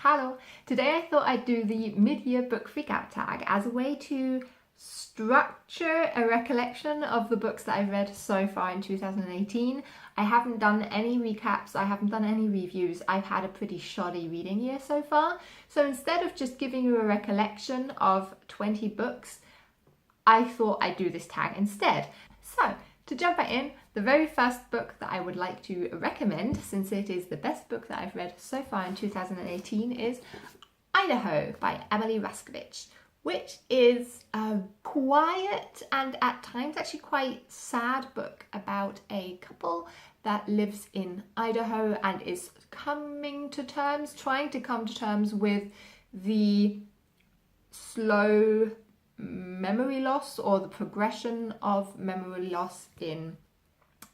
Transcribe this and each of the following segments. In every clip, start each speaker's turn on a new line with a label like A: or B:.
A: Hello! Today I thought I'd do the mid-year book freakout tag as a way to structure a recollection of the books that I've read so far in 2018. I haven't done any recaps, I haven't done any reviews, I've had a pretty shoddy reading year so far. So instead of just giving you a recollection of 20 books, I thought I'd do this tag instead. So, to jump right in, the very first book that I would like to recommend, since it is the best book that I've read so far in 2018, is Idaho by Emily Ruskovich, which is a quiet and at times actually quite sad book about a couple that lives in Idaho and is trying to come to terms with the slow memory loss or the progression of memory loss in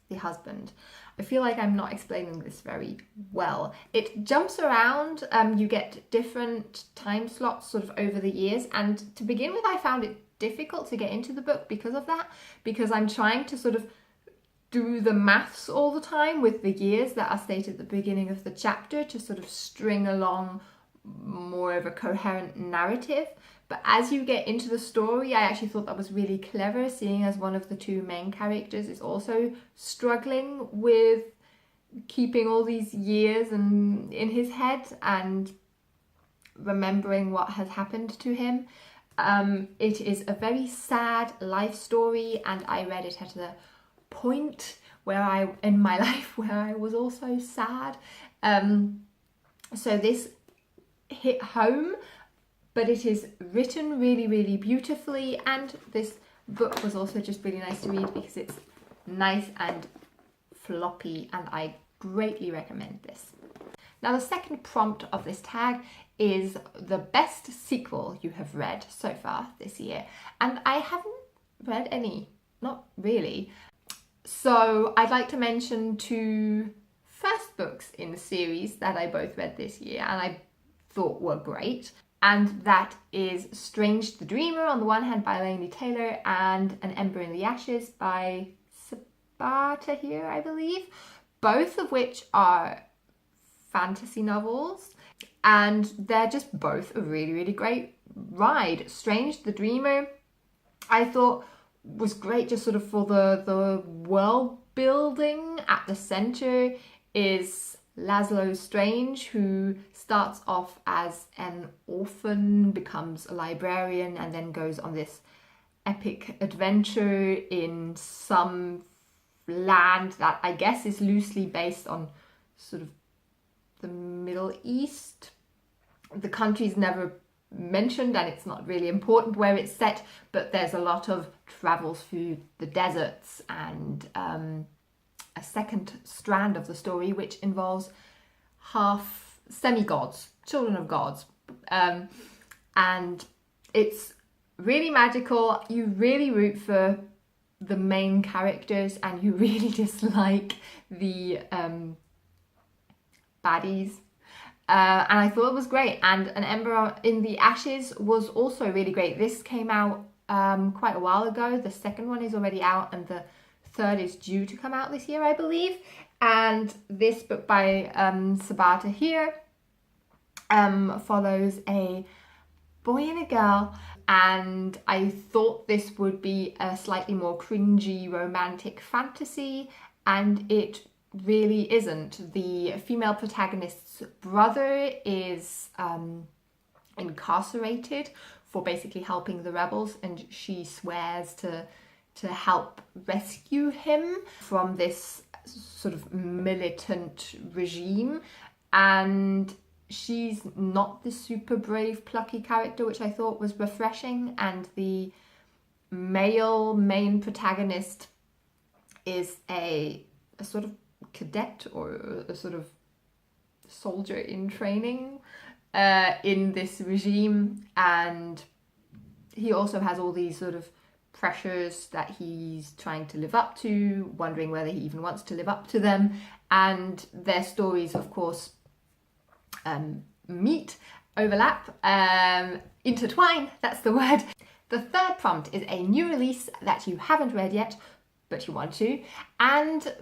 A: the husband. I feel like I'm not explaining this very well. It jumps around, you get different time slots sort of over the years, and to begin with I found it difficult to get into the book because of that, because I'm trying to sort of do the maths all the time with the years that are stated at the beginning of the chapter to sort of string along more of a coherent narrative. But as you get into the story, I actually thought that was really clever, seeing as one of the two main characters is also struggling with keeping all these years in his head and remembering what has happened to him. It is a very sad life story, and I read it at a point in my life where I was also sad. So this hit home, but it is written really, really beautifully, and this book was also just really nice to read because it's nice and floppy, and I greatly recommend this. Now, the second prompt of this tag is the best sequel you have read so far this year, and I haven't read any, not really. So I'd like to mention two first books in the series that I both read this year and I thought were great. And that is Strange the Dreamer on the one hand by Laini Taylor, and An Ember in the Ashes by Sabaa Tahir, I believe. Both of which are fantasy novels, and they're just both a really, really great ride. Strange the Dreamer, I thought, was great just sort of for the world building. At the centre is Laszlo Strange, who starts off as an orphan, becomes a librarian, and then goes on this epic adventure in some land that I guess is loosely based on sort of the Middle East. The country's never mentioned, and it's not really important where it's set, but there's a lot of travels through the deserts and a second strand of the story which involves half semi-gods, children of gods, and it's really magical. You really root for the main characters, and you really dislike the baddies. And I thought it was great. And An Ember in the Ashes was also really great. This came out quite a while ago. The second one is already out, and the third is due to come out this year, I believe. And this book by Sabaa Tahir follows a boy and a girl, and I thought this would be a slightly more cringy romantic fantasy, and it really isn't. The female protagonist's brother is incarcerated for basically helping the rebels, and she swears to help rescue him from this sort of militant regime, and she's not the super brave, plucky character, which I thought was refreshing. And the male main protagonist is a sort of cadet or a sort of soldier in training in this regime, and he also has all these sort of pressures that he's trying to live up to, wondering whether he even wants to live up to them, and their stories, of course, meet, overlap, intertwine, that's the word. The third prompt is a new release that you haven't read yet, but you want to. And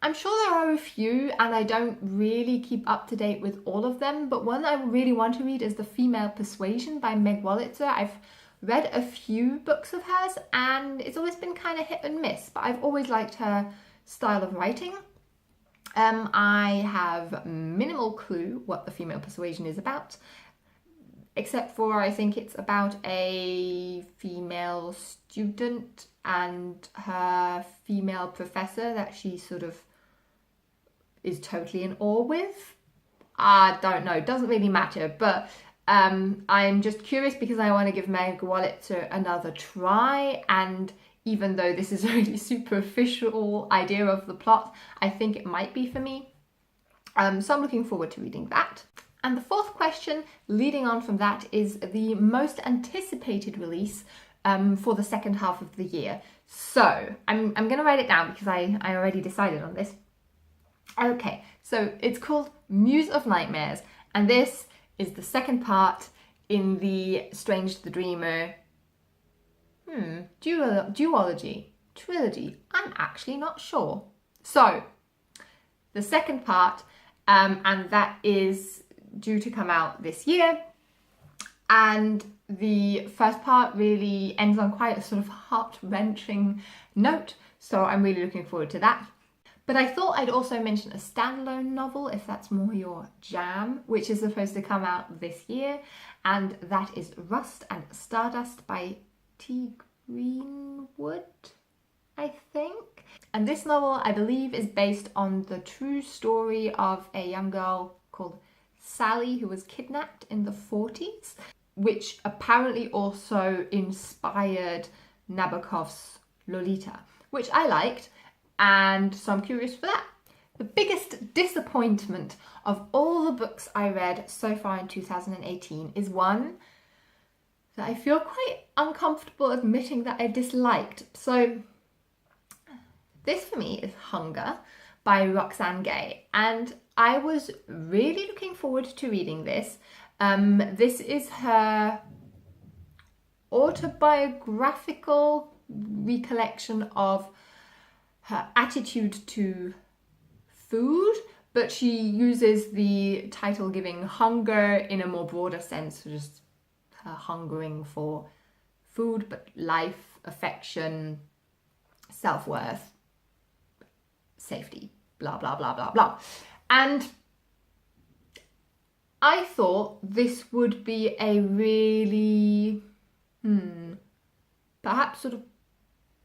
A: I'm sure there are a few, and I don't really keep up to date with all of them, but one I really want to read is The Female Persuasion by Meg Wolitzer. I've read a few books of hers, and it's always been kind of hit and miss, but I've always liked her style of writing. I have minimal clue what The Female Persuasion is about, except for I think it's about a female student and her female professor that she sort of is totally in awe with. I don't know, doesn't really matter, but I'm just curious because I want to give Meg Wolitzer another try, and even though this is a really superficial idea of the plot, I think it might be for me. So I'm looking forward to reading that. And the fourth question, leading on from that, is the most anticipated release for the second half of the year. So I'm going to write it down because I already decided on this. Okay, so it's called Muse of Nightmares, and this is the second part in the Strange the Dreamer trilogy. I'm actually not sure. So the second part, and that is due to come out this year, and the first part really ends on quite a sort of heart-wrenching note, so I'm really looking forward to that. But I thought I'd also mention a standalone novel, if that's more your jam, which is supposed to come out this year, and that is Rust and Stardust by T. Greenwood, I think. And this novel, I believe, is based on the true story of a young girl called Sally who was kidnapped in the 40s, which apparently also inspired Nabokov's Lolita, which I liked, and so I'm curious for that. The biggest disappointment of all the books I read so far in 2018 is one that I feel quite uncomfortable admitting that I disliked. So this for me is Hunger by Roxane Gay, and I was really looking forward to reading this. This is her autobiographical recollection of her attitude to food, but she uses the title giving hunger in a more broader sense, just her hungering for food, but life, affection, self-worth, safety, blah, blah, blah, blah, blah. And I thought this would be a really, perhaps sort of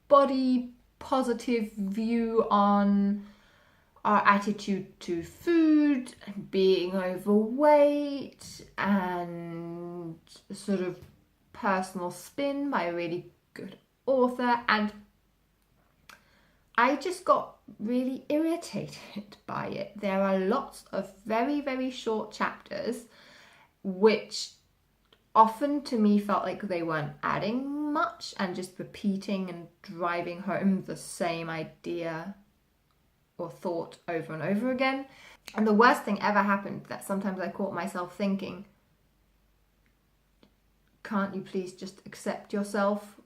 A: body positive view on our attitude to food, being overweight, and sort of personal spin by a really good author. And I just got really irritated by it. There are lots of very, very short chapters, which often to me felt like they weren't adding much and just repeating and driving home the same idea or thought over and over again. And the worst thing ever happened that sometimes I caught myself thinking, can't you please just accept yourself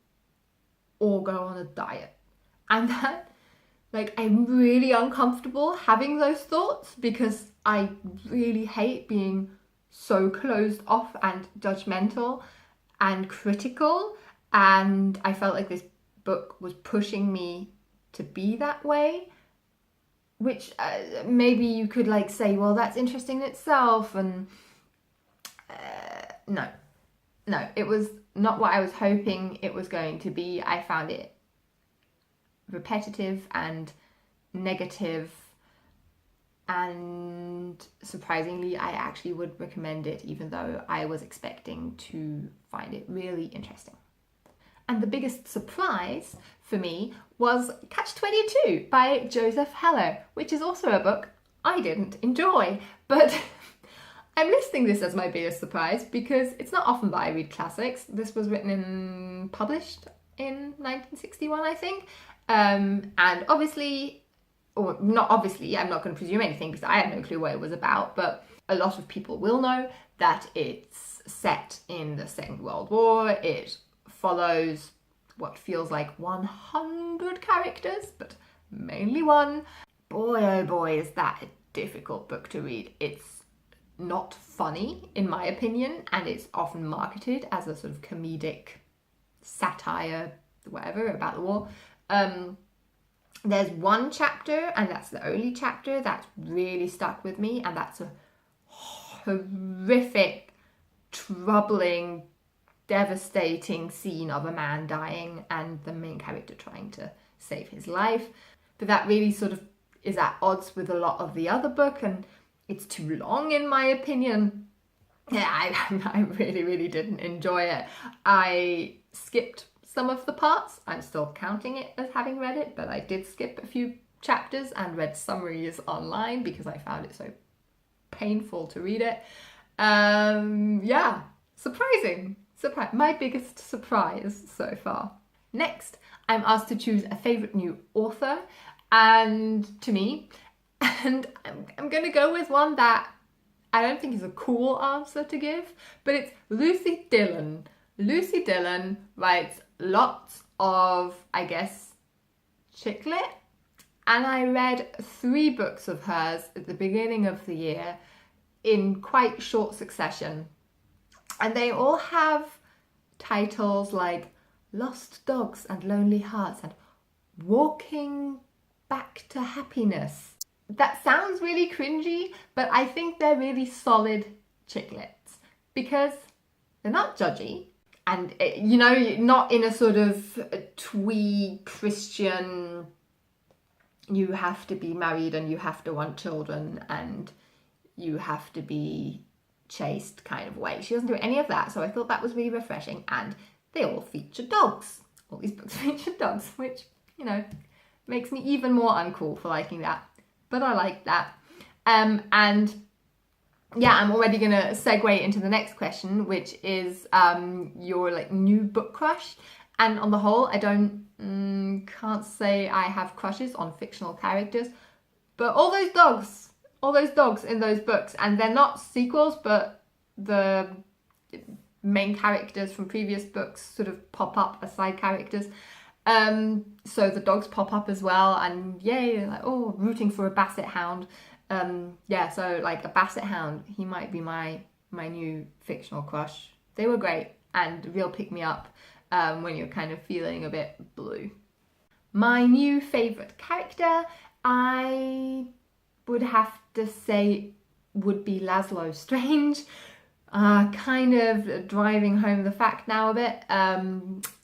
A: or go on a diet? And that, like, I'm really uncomfortable having those thoughts because I really hate being so closed off and judgmental and critical, and I felt like this book was pushing me to be that way, which maybe you could like say, well, that's interesting in itself, and no, it was not what I was hoping it was going to be. I found it repetitive and negative, and surprisingly I actually would recommend it, even though I was expecting to find it really interesting. And the biggest surprise for me was Catch-22 by Joseph Heller, which is also a book I didn't enjoy, but I'm listing this as my biggest surprise because it's not often that I read classics. This was published in 1961, I think. And obviously, or not obviously, I'm not going to presume anything because I had no clue what it was about, but a lot of people will know that it's set in the Second World War. It follows what feels like 100 characters, but mainly one. Boy, oh boy, is that a difficult book to read. It's not funny, in my opinion, and it's often marketed as a sort of comedic satire, whatever, about the war. There's one chapter, and that's the only chapter that's really stuck with me, and that's a horrific, troubling, devastating scene of a man dying and the main character trying to save his life. But that really sort of is at odds with a lot of the other book, and it's too long, in my opinion. Yeah, I really, really didn't enjoy it. I skipped some of the parts. I'm still counting it as having read it, but I did skip a few chapters and read summaries online because I found it so painful to read it. Yeah, surprising. My biggest surprise so far. Next, I'm asked to choose a favourite new author, and to me, and I'm going to go with one that I don't think is a cool answer to give, but it's Lucy Dillon. Lucy Dillon writes lots of, I guess, chick lit, and I read 3 books of hers at the beginning of the year in quite short succession, and they all have titles like Lost Dogs and Lonely Hearts and Walking Back to Happiness. That sounds really cringy, but I think they're really solid chick lits because they're not judgy, and, you know, not in a sort of twee Christian, you have to be married and you have to want children and you have to be chaste kind of way. She doesn't do any of that, so I thought that was really refreshing, and they all feature dogs. All these books feature dogs, which, you know, makes me even more uncool for liking that. But I like that. And yeah, I'm already going to segue into the next question, which is your like new book crush. And on the whole, I can't say I have crushes on fictional characters, but all those dogs in those books, and they're not sequels, but the main characters from previous books sort of pop up as side characters. So the dogs pop up as well, and yay, like, oh, rooting for a basset hound. Yeah, so like a basset hound, he might be my new fictional crush. They were great and real pick me up when you're kind of feeling a bit blue. My new favourite character, I would have to say, would be Laszlo Strange. Kind of driving home the fact now a bit.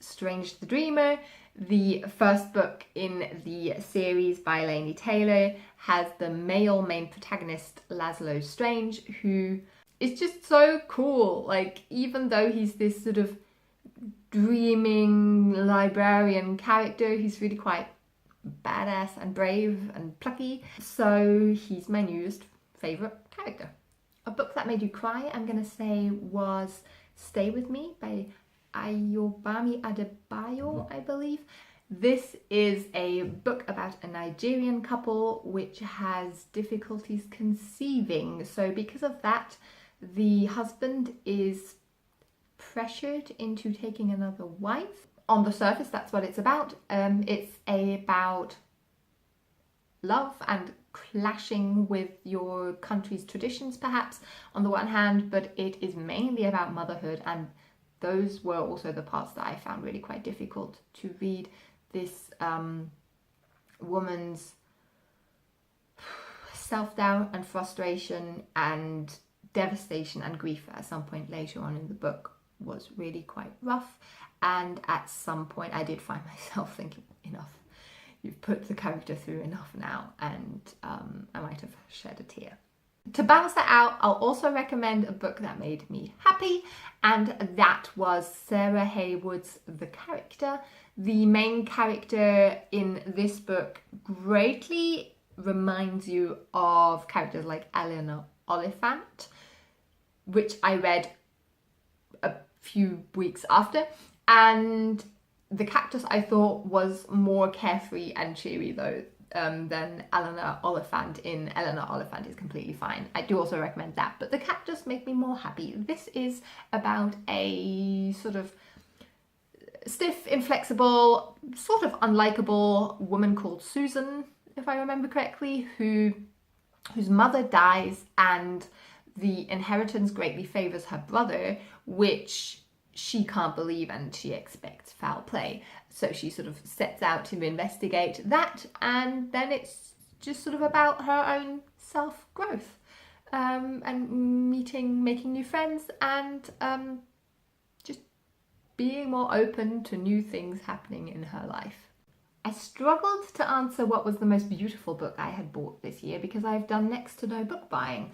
A: Strange the Dreamer, the first book in the series by Laini Taylor, has the male main protagonist Laszlo Strange, who is just so cool. Like, even though he's this sort of dreaming librarian character, he's really quite badass and brave and plucky. So he's my newest favourite character. A book that made you cry, I'm going to say, was Stay With Me by Ayobami Adebayo, I believe. This is a book about a Nigerian couple which has difficulties conceiving. So because of that, the husband is pressured into taking another wife. On the surface, that's what it's about. It's about love and clashing with your country's traditions, perhaps, on the one hand, but it is mainly about motherhood, and those were also the parts that I found really quite difficult to read. This woman's self-doubt and frustration and devastation and grief at some point later on in the book was really quite rough, and at some point I did find myself thinking, enough. You've put the character through enough now, and I might have shed a tear. To balance that out, I'll also recommend a book that made me happy, and that was Sarah Haywood's The Character. The main character in this book greatly reminds you of characters like Eleanor Oliphant, which I read a few weeks after, and The Cactus I thought was more carefree and cheery though than Eleanor Oliphant in Eleanor Oliphant is Completely Fine. I do also recommend that, but The Cactus made me more happy. This is about a sort of stiff, inflexible, sort of unlikable woman called Susan, if I remember correctly, whose mother dies and the inheritance greatly favours her brother, which she can't believe and she expects foul play. So she sort of sets out to investigate that, and then it's just sort of about her own self-growth and making new friends and just being more open to new things happening in her life. I struggled to answer what was the most beautiful book I had bought this year because I've done next to no book buying,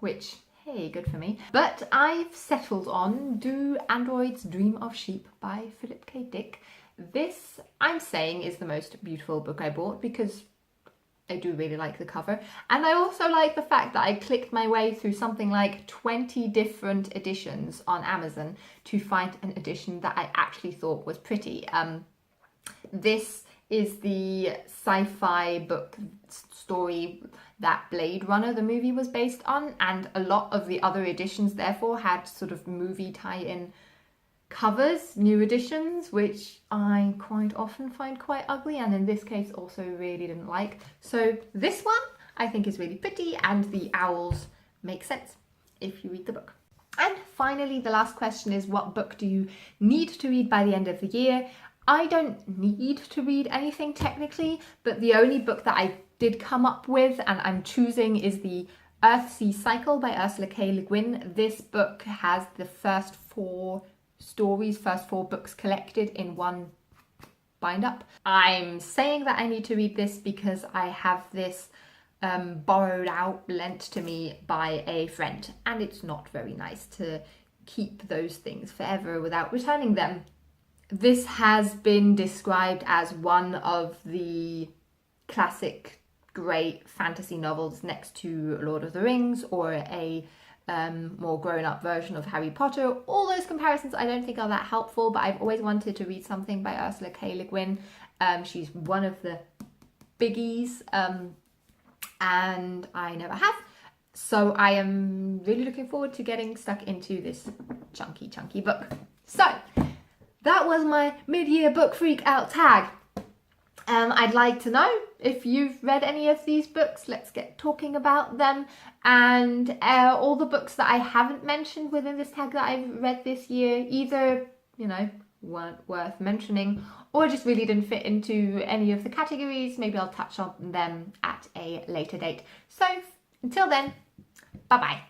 A: which, hey, good for me. But I've settled on Do Androids Dream of Sheep by Philip K. Dick. This, I'm saying, is the most beautiful book I bought because I do really like the cover. And I also like the fact that I clicked my way through something like 20 different editions on Amazon to find an edition that I actually thought was pretty. This is the sci-fi book story that Blade Runner, the movie, was based on, and a lot of the other editions therefore had sort of movie tie-in covers, new editions, which I quite often find quite ugly, and in this case also really didn't like. So this one I think is really pretty, and the owls make sense if you read the book. And finally, the last question is, what book do you need to read by the end of the year? I don't need to read anything technically, but the only book that I did come up with and I'm choosing is the Earthsea Cycle by Ursula K. LeGuin. This book has the first 4 stories, first 4 books collected in one bind up. I'm saying that I need to read this because I have this borrowed out, lent to me by a friend, and it's not very nice to keep those things forever without returning them. This has been described as one of the classic great fantasy novels next to Lord of the Rings, or a more grown-up version of Harry Potter. All those comparisons I don't think are that helpful, but I've always wanted to read something by Ursula K. LeGuin. She's one of the biggies, and I never have. So I am really looking forward to getting stuck into this chunky book. So that was my mid-year book freak out tag. I'd like to know if you've read any of these books. Let's get talking about them. And all the books that I haven't mentioned within this tag that I've read this year, either, weren't worth mentioning or just really didn't fit into any of the categories. Maybe I'll touch on them at a later date. So until then, bye-bye.